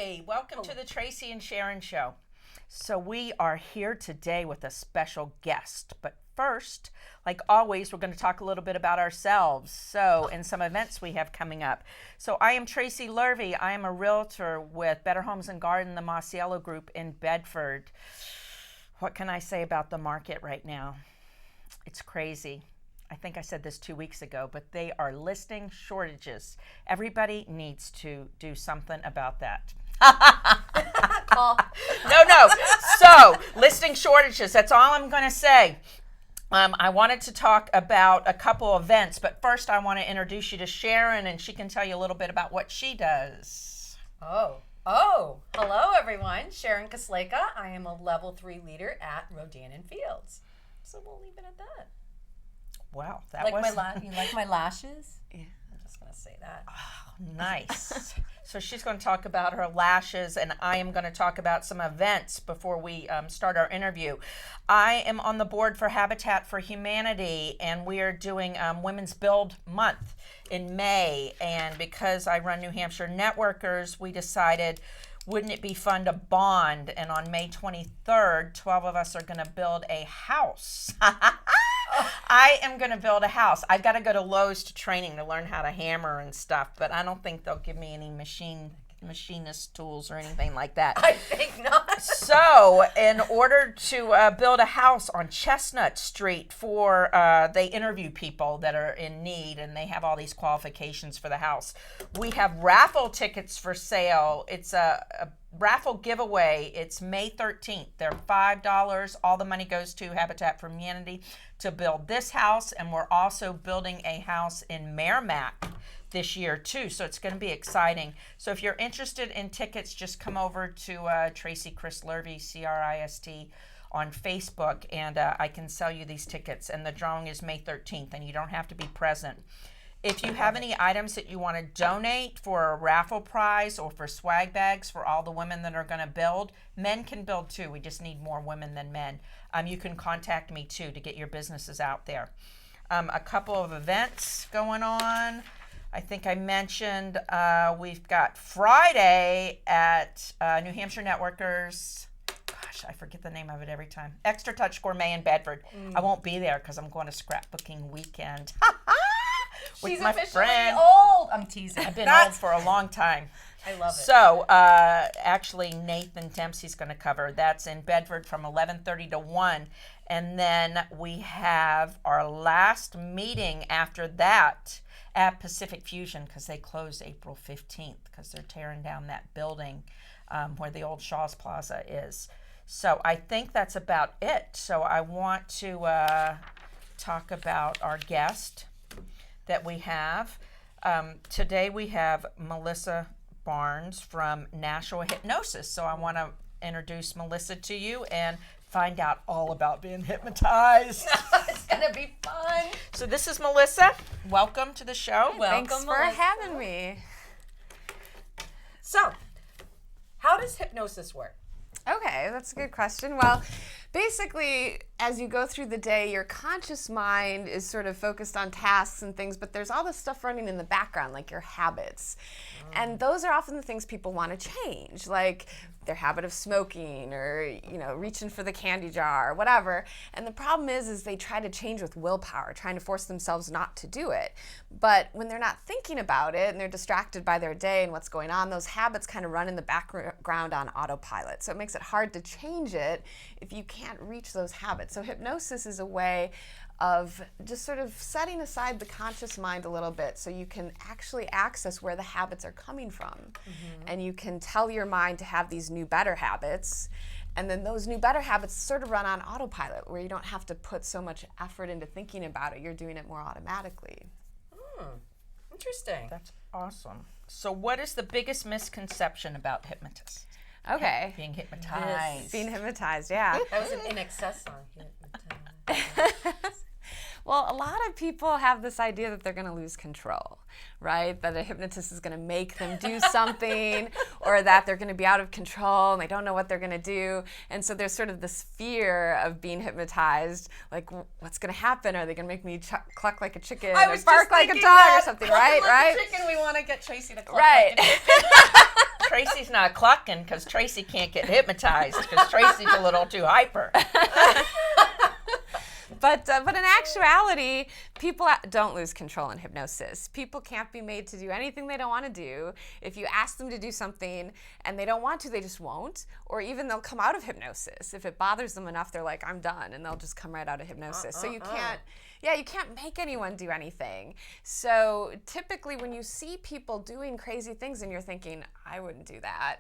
Hey, welcome to the Tracy and Sharon Show. So we are here today with a special guest, but first, like always, we're going to talk a little bit about ourselves. So, and some events we have coming up. So I am Tracy Lurvy. I am a realtor with Better Homes and Garden, the Masiello Group in Bedford. What can I say about the market right now? It's crazy. I think I said this 2 weeks ago, but they are listing shortages. Everybody needs to do something about that. No. So, listing shortages, that's all I'm going to say. I wanted to talk about a couple events, but first I want to introduce you to Sharon, and she can tell you a little bit about what she does. Hello everyone. Sharon Kosleka. I am a level 3 leader at Rodan and Fields. So we'll leave it at that. Wow, You like my lashes? Yeah. I'm just going to say that. Oh, nice. So she's going to talk about her lashes, and I am going to talk about some events before we start our interview. I am on the board for Habitat for Humanity, and we are doing Women's Build Month in May. And because I run New Hampshire Networkers, we decided, wouldn't it be fun to bond? And on May 23rd, 12 of us are going to build a house. I am going to build a house. I've got to go to Lowe's to training to learn how to hammer and stuff, but I don't think they'll give me any machinist tools or anything like that. I think not. So, in order to build a house on Chestnut Street they interview people that are in need, and they have all these qualifications for the house. We have raffle tickets for sale. It's a raffle giveaway. It's May 13th. They're $5. All the money goes to Habitat for Humanity to build this house, and we're also building a house in Merrimack this year too, so it's going to be exciting. So if you're interested in tickets, just come over to Tracy Chris Lurvy, Crist, on Facebook, and I can sell you these tickets. And the drawing is May 13th, and you don't have to be present. If you have any items that you want to donate for a raffle prize or for swag bags for all the women that are going to build, men can build too. We just need more women than men. You can contact me too to get your businesses out there. A couple of events going on. I think I mentioned we've got Friday at New Hampshire Networkers. Gosh, I forget the name of it every time. Extra Touch Gourmet in Bedford. I won't be there because I'm going to scrapbooking weekend. She's my officially friend. old. I'm teasing. I've been old for a long time. I love it. So, actually, Nathan Dempsey's going to cover. That's in Bedford from 11:30 to 1. And then we have our last meeting after that at Pacific Fusion, because they close April 15th because they're tearing down that building where the old Shaw's Plaza is. So I think that's about it. So I want to talk about our guest that we have. Today we have Melissa Barnes from Nashua Hypnosis. So I want to introduce Melissa to you and find out all about being hypnotized. It's going to be fun. So this is Melissa. Welcome to the show. Welcome, Thanks for Melissa. having me. So, how does hypnosis work? Okay, that's a good question. Well, basically, as you go through the day, your conscious mind is sort of focused on tasks and things, but there's all this stuff running in the background, like your habits. And those are often the things people want to change, like their habit of smoking or, reaching for the candy jar or whatever. And the problem is they try to change with willpower, trying to force themselves not to do it. But when they're not thinking about it and they're distracted by their day and what's going on, those habits kind of run in the background on autopilot. So it makes it hard to change it if you can't reach those habits. So hypnosis is a way of just sort of setting aside the conscious mind a little bit so you can actually access where the habits are coming from. And you can tell your mind to have these new, better habits. And then those new, better habits sort of run on autopilot, where you don't have to put so much effort into thinking about it. You're doing it more automatically. Interesting. That's awesome. So what is the biggest misconception about hypnotists? Okay. Being hypnotized. Being hypnotized, yeah. That was an In Excess song. Hypnotized. Well, a lot of people have this idea that they're going to lose control, right? That a hypnotist is going to make them do something, or that they're going to be out of control and they don't know what they're going to do. And so there's sort of this fear of being hypnotized, like, what's going to happen? Are they going to make me cluck like a chicken or bark like a dog or something, right? Like a chicken, we want to get Tracy to cluck right. like a chicken. Tracy's not clucking because Tracy can't get hypnotized because Tracy's a little too hyper. But in actuality, people don't lose control in hypnosis. People can't be made to do anything they don't want to do. If you ask them to do something and they don't want to, they just won't. Or even they'll come out of hypnosis. If it bothers them enough, they're like, I'm done, and they'll just come right out of hypnosis. So you can't make anyone do anything. So typically when you see people doing crazy things and you're thinking, I wouldn't do that,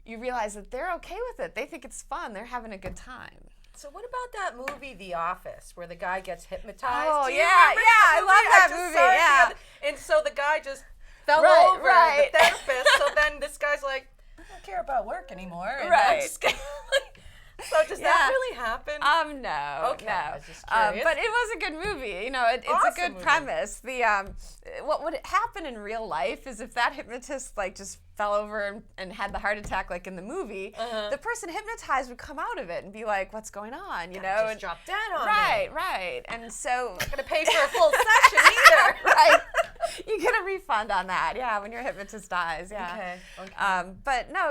you realize that they're okay with it. They think it's fun. They're having a good time. So what about that movie, The Office, where the guy gets hypnotized? Oh, Do you yeah, remember I that love that just movie, saw it the yeah. other- And so the guy just fell Right, over, right. the therapist. So then this guy's like, I don't care about work anymore. And Right. I'm just so does that really happen? No, Okay, no. I was just curious. But it was a good movie. You know, it's Awesome a good movie. premise. The what would happen in real life is if that hypnotist like just fell over and had the heart attack like in the movie, the person hypnotized would come out of it and be like, "What's going on?" You know, just and, drop dead on right, me. right. And so Not gonna pay for a full session either. right. You get a refund on that, yeah, when your hypnotist dies, yeah. Okay. But no,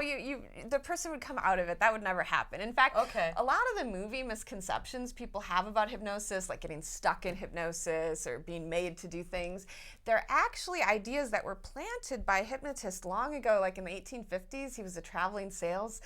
the person would come out of it. That would never happen. In fact, Okay. a lot of the movie misconceptions people have about hypnosis, like getting stuck in hypnosis or being made to do things, they're actually ideas that were planted by hypnotists long ago, like in the 1850s. He was a traveling stage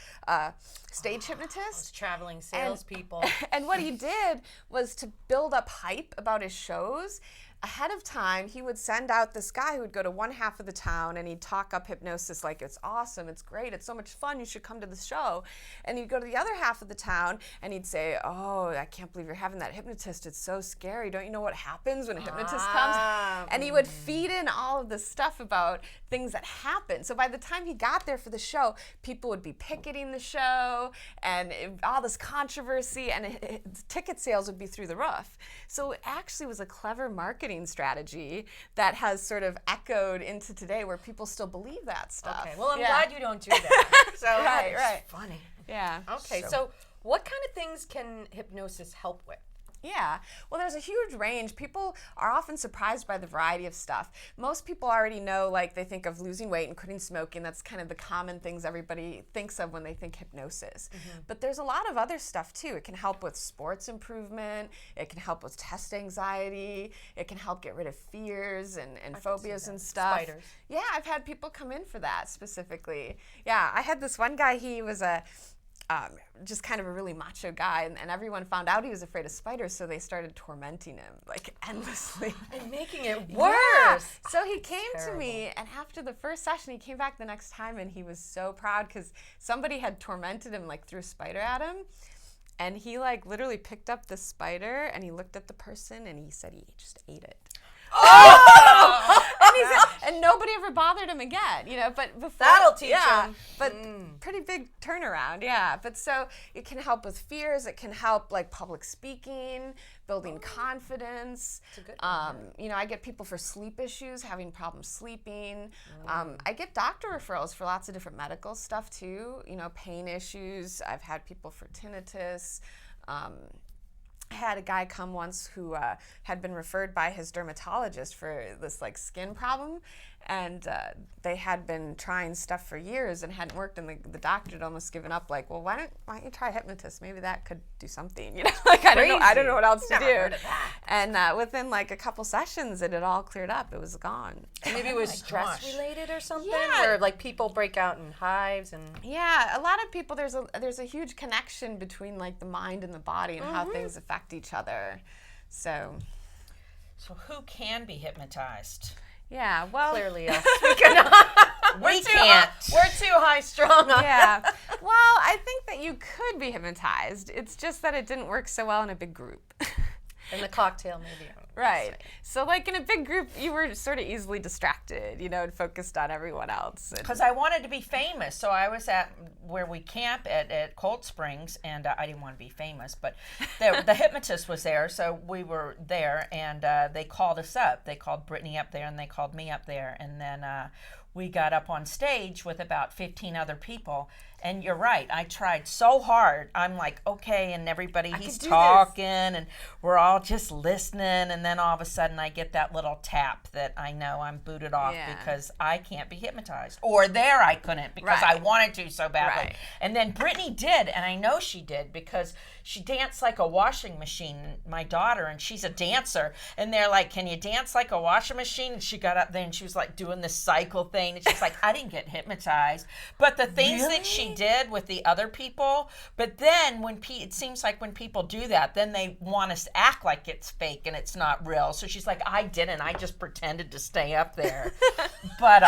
Those hypnotist. traveling salespeople. And what he did was to build up hype about his shows. Ahead of time, he would send out this guy who would go to one half of the town and he'd talk up hypnosis like, it's awesome, it's great, it's so much fun, you should come to the show. And he'd go to the other half of the town and he'd say, oh, I can't believe you're having that hypnotist, it's so scary, don't you know what happens when a hypnotist comes? And he would feed in all of this stuff about things that happen. So by the time he got there for the show, people would be picketing the show and all this controversy, and ticket sales would be through the roof. So it actually was a clever marketing strategy that has sort of echoed into today where people still believe that stuff. Okay, well, I'm Yeah. glad you don't do that. So Right, that's right. funny. Yeah. Okay, so what kind of things can hypnosis help with? Yeah, well, there's a huge range. People are often surprised by the variety of stuff. Most people already know, like, they think of losing weight and quitting smoking. That's kind of the common things everybody thinks of when they think hypnosis. But there's a lot of other stuff, too. It can help with sports improvement. It can help with test anxiety. It can help get rid of fears and phobias and stuff. Spiders. Yeah, I've had people come in for that specifically. Yeah, I had this one guy, he was just kind of a really macho guy, and everyone found out he was afraid of spiders, so they started tormenting him like endlessly. And making it worse. Yeah. So he came to terrible. me, and after the first session, he came back the next time, and he was so proud because somebody had tormented him, like threw a spider at him, and he like literally picked up the spider, and he looked at the person, and he said he just ate it. And, he said, and nobody ever bothered him again, you know. But before That'll teach him. But pretty big turnaround, yeah. But so it can help with fears. It can help like public speaking, building confidence. It's a good one, You know, I get people for sleep issues, having problems sleeping. I get doctor referrals for lots of different medical stuff too. You know, pain issues. I've had people for tinnitus. I had a guy come once who had been referred by his dermatologist for this like skin problem, and they had been trying stuff for years and hadn't worked, and the doctor had almost given up, like, well, why don't you try hypnotist? Maybe that could do something, you know? Like I don't know what else to Never do. heard of that. And within like a couple sessions, it had all cleared up. It was gone. Maybe it was my stress gosh. related or something, Yeah. where like people break out in hives and. Yeah, a lot of people, there's a huge connection between like the mind and the body and how things affect each other. So who can be hypnotized? yeah, well, Clearly, us. We cannot. We can't. We're too high strung on. yeah. Well, I think that you could be hypnotized. It's just that it didn't work so well in a big group. In the cocktail, maybe. Right. So like in a big group, you were sort of easily distracted, you know, and focused on everyone else. Because I wanted to be famous, so I was at where we camp at Cold Springs, and I didn't want to be famous, but the hypnotist was there, so we were there, and they called us up. They called Brittany up there, and they called me up there, and then we got up on stage with about 15 other people, And you're right. I tried so hard. I'm like, okay, and everybody, he's do talking, and we're all just listening, and then all of a sudden I get that little tap that I know I'm booted off because I can't be hypnotized. Or there I couldn't because I wanted to so badly. Right. And then Brittany did, and I know she did because she danced like a washing machine, my daughter, and she's a dancer. And they're like, can you dance like a washing machine? And she got up there and she was like doing this cycle thing. And she's like, I didn't get hypnotized. But the things that she did with the other people, but then when it seems like when people do that, then they want us to act like it's fake and it's not real. So she's like, I didn't. I just pretended to stay up there. But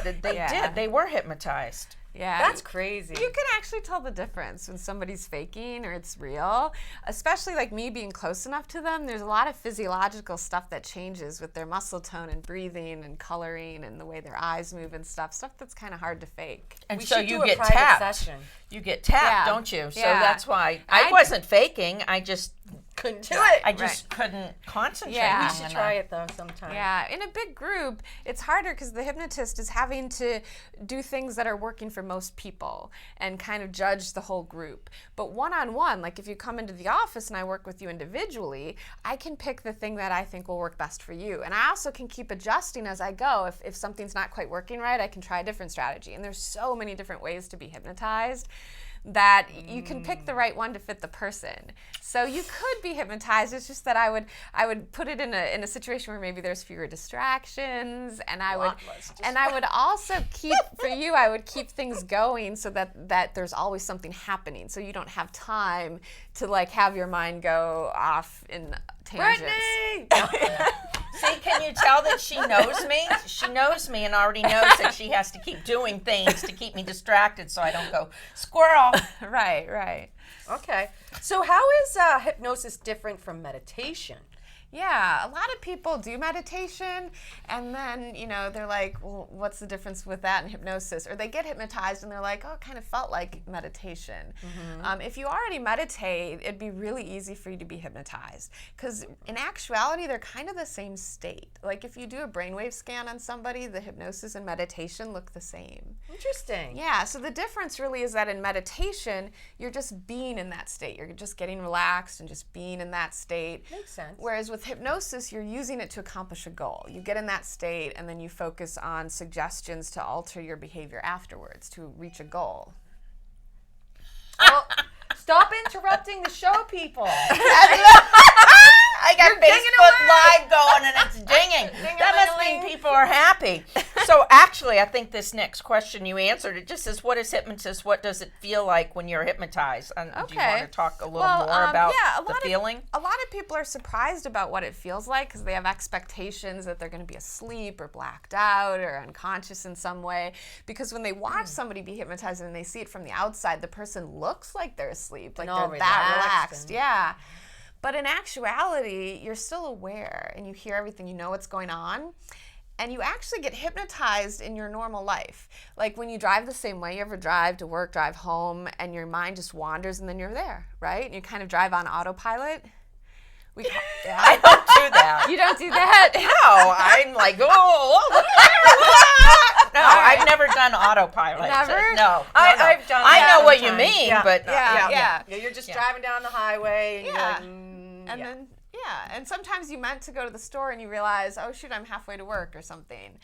they did. They were hypnotized. Yeah. That's crazy. You can actually tell the difference when somebody's faking or it's real, especially like me being close enough to them. There's a lot of physiological stuff that changes with their muscle tone and breathing and coloring and the way their eyes move and stuff that's kind of hard to fake. And We so should you do a get private tapped. session. You get tapped, Yeah. don't you? So Yeah. that's why I wasn't faking. I just Couldn't do it. I just couldn't concentrate. Yeah. We long should enough. try it though sometime. Yeah, in a big group, it's harder because the hypnotist is having to do things that are working for most people and kind of judge the whole group. But one-on-one, like if you come into the office and I work with you individually, I can pick the thing that I think will work best for you. And I also can keep adjusting as I go. If something's not quite working right, I can try a different strategy. And there's so many different ways to be hypnotized that you can pick the right one to fit the person. So you could be hypnotized. It's just that I would put it in a situation where maybe there's fewer distractions, and I would also keep for you. I would keep things going so that there's always something happening. So you don't have time to like have your mind go off in tangents. Brittany! See, can you tell that she knows me? She knows me and already knows that she has to keep doing things to keep me distracted so I don't go squirrel. Right. Okay. So how is hypnosis different from meditation? Yeah, a lot of people do meditation and then, they're like, well, what's the difference with that and hypnosis? Or they get hypnotized and they're like, oh, it kind of felt like meditation. Mm-hmm. If you already meditate, it'd be really easy for you to be hypnotized because in actuality, they're kind of the same state. Like if you do a brainwave scan on somebody, the hypnosis and meditation look the same. Interesting. Yeah, so the difference really is that in meditation, you're just being in that state. You're just getting relaxed and just being in that state. Makes sense. Whereas with hypnosis, you're using it to accomplish a goal. You get in that state and then you focus on suggestions to alter your behavior afterwards to reach a goal. Well, stop interrupting the show, people. I got Facebook Live going and it's dinging. That must mean people are happy. So actually, I think this next question you answered, it just says, what is hypnosis? What does it feel like when you're hypnotized? And do you want to talk a little more about the feeling? A lot of people are surprised about what it feels like because they have expectations that they're going to be asleep or blacked out or unconscious in some way. Because when they watch somebody be hypnotized and they see it from the outside, the person looks like they're asleep, like they're that relaxed. Yeah. But in actuality, you're still aware and you hear everything, you know what's going on. And you actually get hypnotized in your normal life. Like when you drive the same way, you ever drive to work, drive home, and your mind just wanders and then you're there, right? And you kind of drive on autopilot. I don't do that. You don't do that? No, I'm like, no, I've never done autopilot. Never? No. I've done I that know what you sometimes. mean, Yeah. but Yeah. You're just driving down the highway and you're like, And then, and sometimes you meant to go to the store and you realize, oh shoot, I'm halfway to work or something.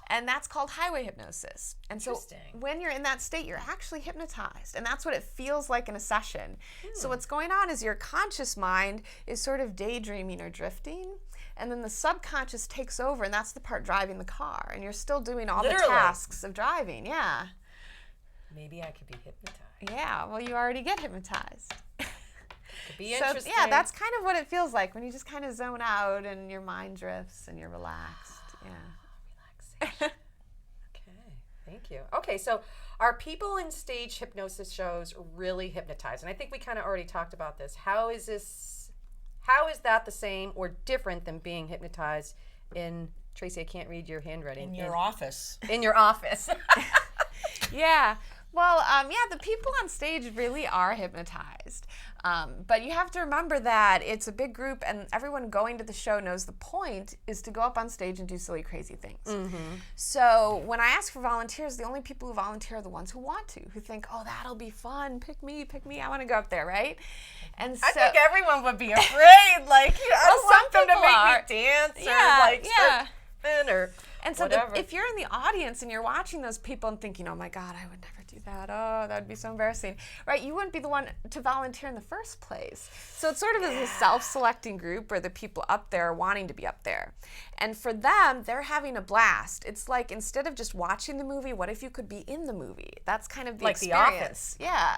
And that's called highway hypnosis. And so when you're in that state, you're actually hypnotized. And that's what it feels like in a session. So what's going on is your conscious mind is sort of daydreaming or drifting. And then the subconscious takes over, and that's the part driving the car. And you're still doing all the tasks of driving. Yeah. maybe I could be hypnotized. Yeah, well, you already get hypnotized. Could be So, interesting. yeah, that's kind of what it feels like when you just kind of zone out and your mind drifts and you're relaxed. Yeah. Relaxation. Okay, thank you. Okay, so are people in stage hypnosis shows really hypnotized? And I think we kind of already talked about this. How is that the same or different than being hypnotized in, Tracy, I can't read your handwriting. In your office. In your office. Yeah. Well, yeah, the people on stage really are hypnotized. But you have to remember that it's a big group and everyone going to the show knows the point is to go up on stage and do silly, crazy things. So when I ask for volunteers, the only people who volunteer are the ones who want to, who think, oh, that'll be fun. Pick me, I want to go up there, right? And so, I think everyone would be afraid. Like, I don't want them to make me dance or spin or And so whatever. if you're in the audience and you're watching those people and thinking, oh my God, I would never do that. Oh, that would be so embarrassing. Right? You wouldn't be the one to volunteer in the first place. So it sort of is a self-selecting group where the people up there are wanting to be up there. And for them, they're having a blast. It's like instead of just watching the movie, what if you could be in the movie? That's kind of the Like The experience. Yeah.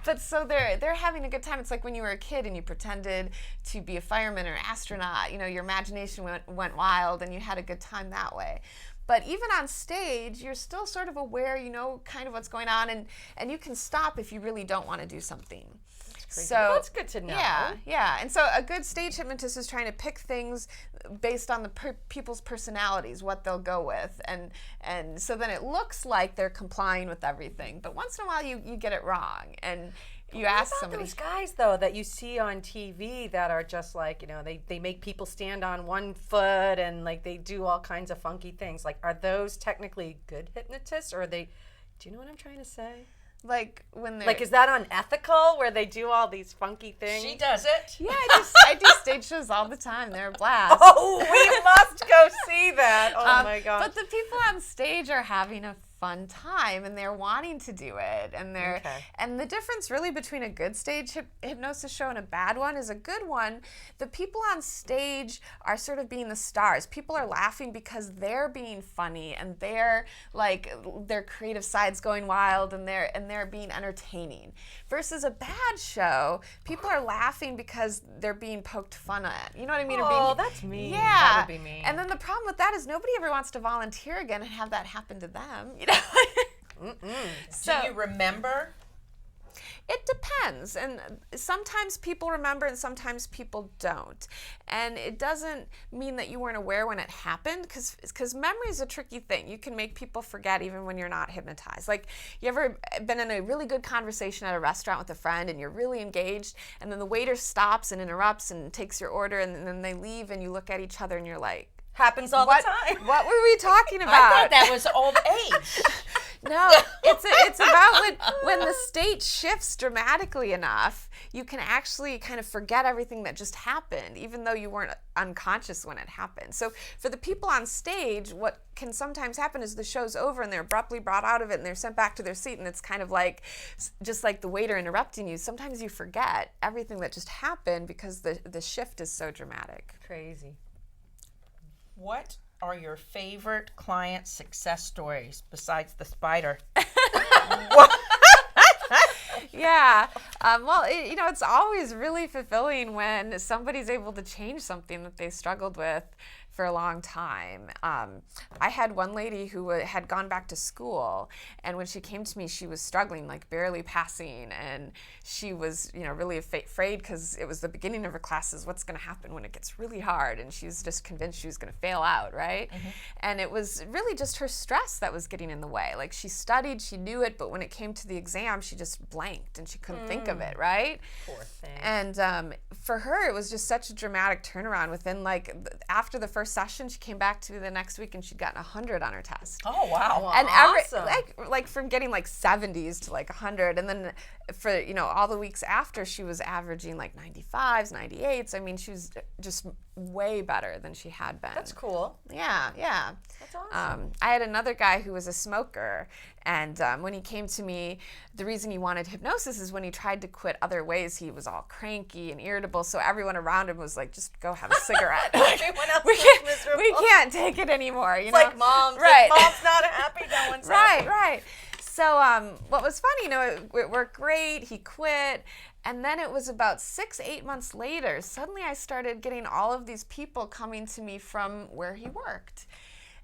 But so they're having a good time. It's like when you were a kid and you pretended to be a fireman or astronaut. You know, your imagination went wild and you had a good time that way. But even on stage, you're still sort of aware, you know, kind of what's going on, and you can stop if you really don't want to do something. Crazy. So Well, that's good to know. Yeah. And so a good stage hypnotist is trying to pick things based on the people's personalities, what they'll go with, and so then it looks like they're complying with everything. But once in a while, you get it wrong, and you ask What about somebody. those guys though that you see on TV that are just like, you know, they make people stand on one foot and like they do all kinds of funky things. Like, are those technically good hypnotists, or are they? Do you know what I'm trying to say? Like when they're Like, is that unethical where they do all these funky things? She does it. yeah, I do stage shows all the time. They're a blast. Oh, we must go see that. Oh my gosh. But the people on stage are having a fun time and they're wanting to do it, and they're Okay. and the difference really between a good stage hypnosis show and a bad one is a good one. The people on stage are sort of being the stars. People are laughing because they're being funny and they're like their creative side's going wild and they're being entertaining. Versus a bad show, people are laughing because they're being poked fun at. You know what I mean? Oh, that's mean. Yeah. That would be mean. And then the problem with that is nobody ever wants to volunteer again and have that happen to them. You know? So Do you remember? it depends, and sometimes people remember and sometimes people don't, and it doesn't mean that you weren't aware when it happened, because memory is a tricky thing. You can make people forget even when you're not hypnotized. Like, you ever been in a really good conversation at a restaurant with a friend and you're really engaged, and then the waiter stops and interrupts and takes your order, and then they leave and you look at each other and you're like, Happens all what, the time. what were we talking about? I thought that was old age. No, it's about when the state shifts dramatically enough, you can actually kind of forget everything that just happened, even though you weren't unconscious when it happened. So for the people on stage, what can sometimes happen is the show's over and they're abruptly brought out of it and they're sent back to their seat, and it's kind of like, just like the waiter interrupting you, sometimes you forget everything that just happened because the shift is so dramatic. Crazy. What are your favorite client success stories besides the spider? Yeah. Well, it's always really fulfilling when somebody's able to change something that they struggled with for a long time. I had one lady who had gone back to school, and when she came to me, she was struggling, like barely passing, and she was, really afraid because it was the beginning of her classes. What's going to happen when it gets really hard? And she was just convinced she was going to fail out, right? Mm-hmm. And it was really just her stress that was getting in the way. Like, she studied, she knew it, but when it came to the exam, she just blanked and she couldn't think of it, right? Poor thing. And for her, it was just such a dramatic turnaround. Within after the first session, she came back to me the next week and she'd gotten 100 on her test. Oh, wow. And awesome. like from getting 70s to 100, and then for all the weeks after, she was averaging 95s, 98s. I mean, she was just way better than she had been. That's cool. Yeah. That's awesome. I had another guy who was a smoker, and when he came to me, the reason he wanted hypnosis is when he tried to quit other ways, he was all cranky and irritable, so everyone around him was like, just go have a cigarette. Everyone else we was miserable. can't take it anymore. It's like mom's. Right. If mom's not happy, no one's happy. Right. So what was funny, it worked great. He quit. And then it was about 6-8 months later, suddenly I started getting all of these people coming to me from where he worked.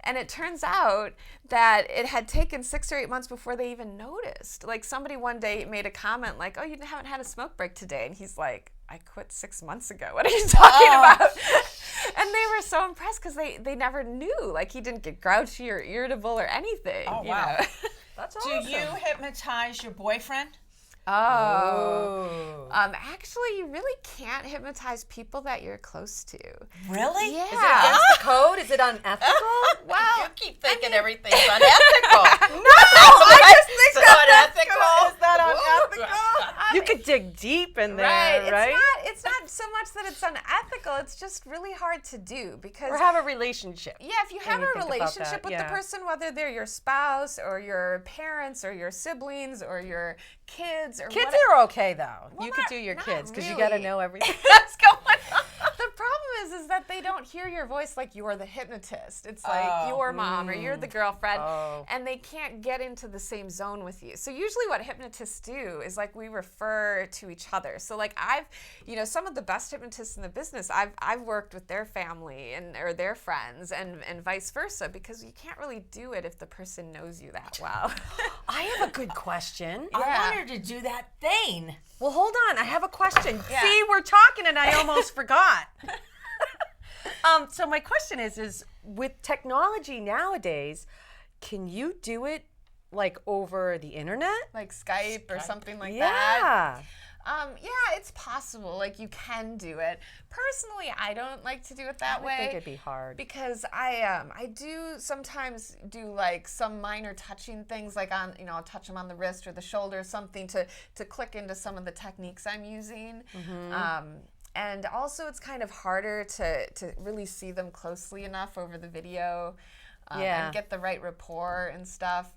And it turns out that it had taken 6 or 8 months before they even noticed. Like, somebody one day made a comment like, oh, you haven't had a smoke break today. And he's like, I quit 6 months ago. What are you talking about? And they were so impressed because they never knew. Like, he didn't get grouchy or irritable or anything. Oh, you wow. know? That's Do awesome. you hypnotize your boyfriend? Oh. Actually, you really can't hypnotize people that you're close to. Really? Yeah. Is it against the code? Is it unethical? Well, you keep thinking everything's unethical. I just think It's unethical. Is that unethical? You could dig deep in there, right? It's not so much that it's unethical. It's just really hard to do because Or have a relationship. yeah, if you have you a think about relationship that, with the person, whether they're your spouse or your parents or your siblings or your kids or Kids whatever. are okay though. Well, You could not- do your not kids because you got to really. know everything that's going on. The problem is that they don't hear your voice like you're the hypnotist. It's like your mom or you're the girlfriend, and they can't get into the same zone with you. So usually what hypnotists do is like we refer to each other. So like some of the best hypnotists in the business, I've worked with their family or their friends and vice versa because you can't really do it if the person knows you that well. I have a good question. I want her to do that thing. Well, hold on. I have a question. Yeah. See, we're talking and I almost forgot. So my question is with technology nowadays, can you do it like over the internet? Like Skype or something like that. Yeah. Yeah, it's possible. Like you can do it. Personally, I don't like to do it that way. I think it'd be hard. Because I do sometimes do like some minor touching things, like on I'll touch them on the wrist or the shoulder, something to click into some of the techniques I'm using. And also, it's kind of harder to really see them closely enough over the video and get the right rapport and stuff.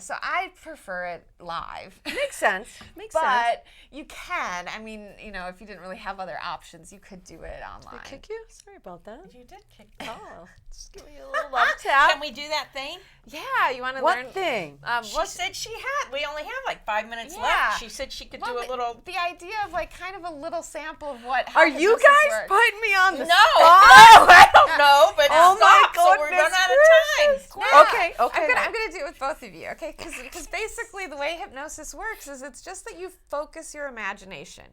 So I prefer it live. Makes sense. Makes sense. But you can. I mean, if you didn't really have other options, you could do it online. Did I kick you? Sorry about that. You did kick. Oh, just give me a little love tap. Can we do that thing? Yeah, you want to learn? What thing? She said she had. We only have like 5 minutes Yeah. left. She said she could do a little. The idea of like kind of a little sample of what. Are you hypnosis guys works. putting me on the No, spot? I don't know, but Oh my stop, so we run goodness out of gracious. time. Yeah. Okay. I'm gonna do it with both of you, okay? Because basically the way hypnosis works is it's just that you focus your imagination,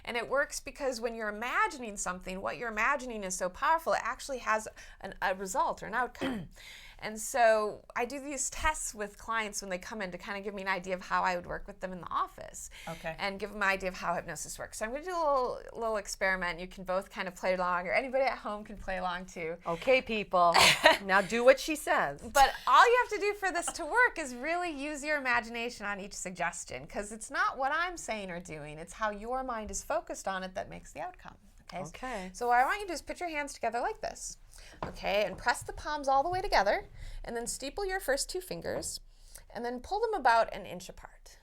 and it works because when you're imagining something, what you're imagining is so powerful, it actually has a result or an outcome. And so I do these tests with clients when they come in to kind of give me an idea of how I would work with them in the office. Okay. And give them an idea of how hypnosis works. So I'm going to do a little experiment. You can both kind of play along, or anybody at home can play along too. Okay, people. Now do what she says. But all you have to do for this to work is really use your imagination on each suggestion, because it's not what I'm saying or doing. It's how your mind is focused on it that makes the outcome. Okay. So what I want you to do is put your hands together like this. Okay, and press the palms all the way together, and then steeple your first two fingers, and then pull them about an inch apart.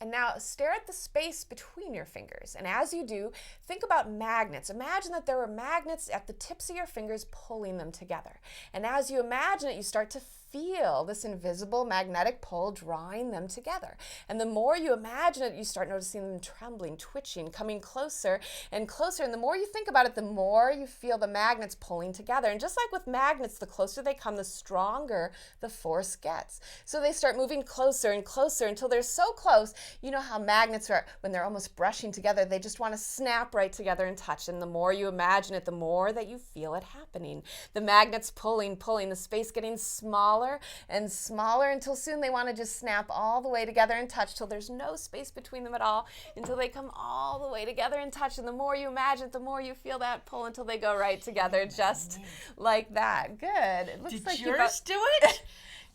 And now stare at the space between your fingers. And as you do, think about magnets. Imagine that there are magnets at the tips of your fingers pulling them together. And as you imagine it, you start to feel this invisible magnetic pull drawing them together. And the more you imagine it, you start noticing them trembling, twitching, coming closer and closer. And the more you think about it, the more you feel the magnets pulling together. And just like with magnets, the closer they come, the stronger the force gets. So they start moving closer and closer until they're so close. You know how magnets are, when they're almost brushing together, they just want to snap right together and touch. And the more you imagine it, the more that you feel it happening. The magnets pulling, the space getting smaller and smaller until soon they want to just snap all the way together and touch till there's no space between them at all, until they come all the way together and touch. And the more you imagine it, the more you feel that pull until they go right together, just like that. Good. It looks Did like yours do it?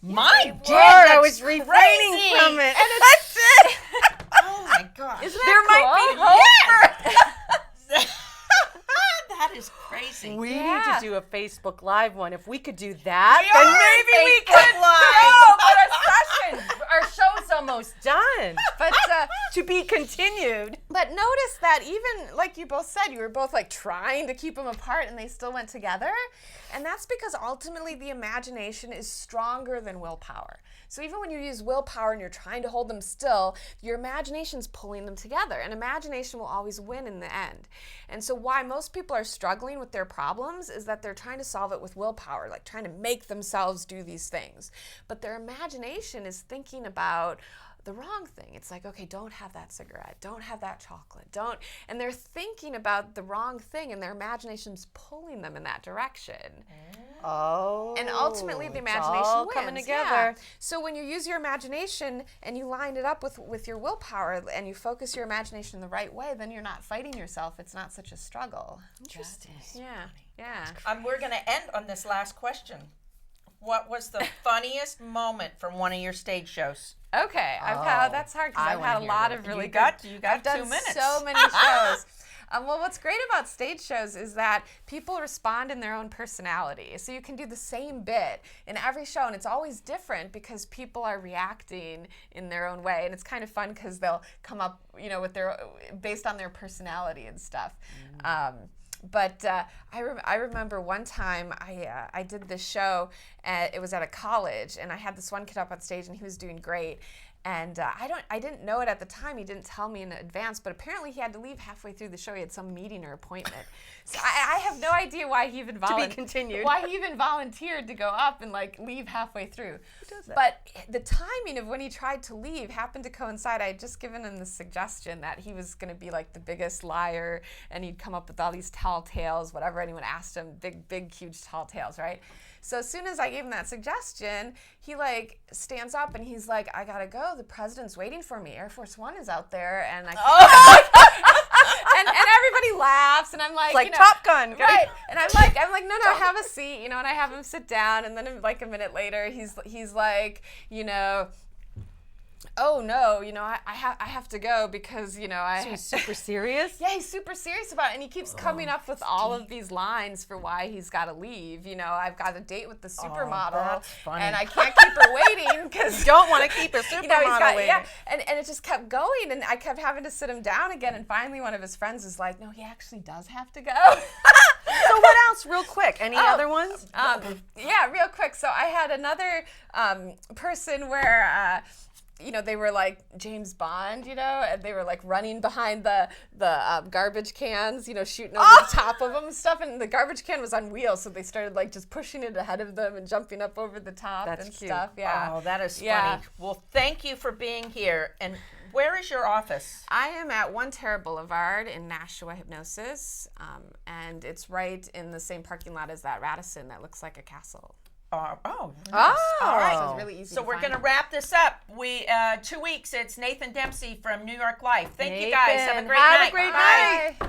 Mine did. I was That's refraining crazy. from it. And that's it. Oh my gosh. Isn't There might be hope. That is crazy. We Yeah. need to do a Facebook Live one. If we could do that, We then are maybe we Facebook could. No, but our show's almost done. But To be continued. But notice that even, like you both said, you were both like trying to keep them apart and they still went together. And that's because ultimately the imagination is stronger than willpower. So even when you use willpower and you're trying to hold them still, your imagination's pulling them together. And imagination will always win in the end. And so why most people are struggling with their problems is that they're trying to solve it with willpower, like trying to make themselves do these things. But their imagination is thinking about the wrong thing. It's like, okay, don't have that cigarette, don't have that chocolate, don't. And they're thinking about the wrong thing and their imagination's pulling them in that direction. Oh. And ultimately, the it's imagination all wins. coming Yeah. together. So when you use your imagination and you line it up with your willpower and you focus your imagination the right way, then you're not fighting yourself. It's not such a struggle. Interesting. Yeah. Yeah. We're going to end on this last question. What was the funniest moment from one of your stage shows? Okay, I've had that's hard because I I've wanna had a hear lot this. of really You got good. 2 I've done minutes. so many shows. Well, what's great about stage shows is that people respond in their own personality. So you can do the same bit in every show, and it's always different because people are reacting in their own way. And it's kind of fun because they'll come up, with their based on their personality and stuff. But I remember one time I did this show. It was at a college, and I had this one kid up on stage, and he was doing great. And I didn't know it at the time. He didn't tell me in advance, but apparently he had to leave halfway through the show. He had some meeting or appointment. So I have no idea why he even continued. Why he even volunteered to go up and leave halfway through. Who does that? But the timing of when he tried to leave happened to coincide. I had just given him the suggestion that he was going to be the biggest liar, and he'd come up with all these tall tales, whatever anyone asked him, big, huge tall tales, right? So as soon as I gave him that suggestion, he stands up and he's like, "I gotta go. The president's waiting for me. Air Force One is out there, and I can't." and everybody laughs, and I'm like, Like Top Gun, right? And I'm like, no, have a seat, and I have him sit down, and then a minute later, he's like, "Oh no, I have to go because So he's super serious? Yeah, he's super serious about it, and he keeps coming up with all of these lines for why he's got to leave. I've got a date with the supermodel, that's funny. and I can't keep her waiting because You don't want to keep a supermodel waiting. yeah, and it just kept going, and I kept having to sit him down again, and finally one of his friends is like, "No, he actually does have to go." So what else, real quick? Any other ones? Yeah, real quick. So I had another person where. They were like James Bond, and they were running behind the garbage cans, shooting over the top of them and stuff. And the garbage can was on wheels, so they started just pushing it ahead of them and jumping up over the top That's and cute. stuff. Yeah. Oh, that is funny. Yeah. Well, thank you for being here. And where is your office? I am at One Terra Boulevard in Nashua Hypnosis, and it's right in the same parking lot as that Radisson that looks like a castle. Nice. Oh. All right. So it's really easy So to we're find going to them. wrap this up. 2 weeks. It's Nathan Dempsey from New York Life. Thank you guys. Have a Nathan, great have a night. great Bye. night.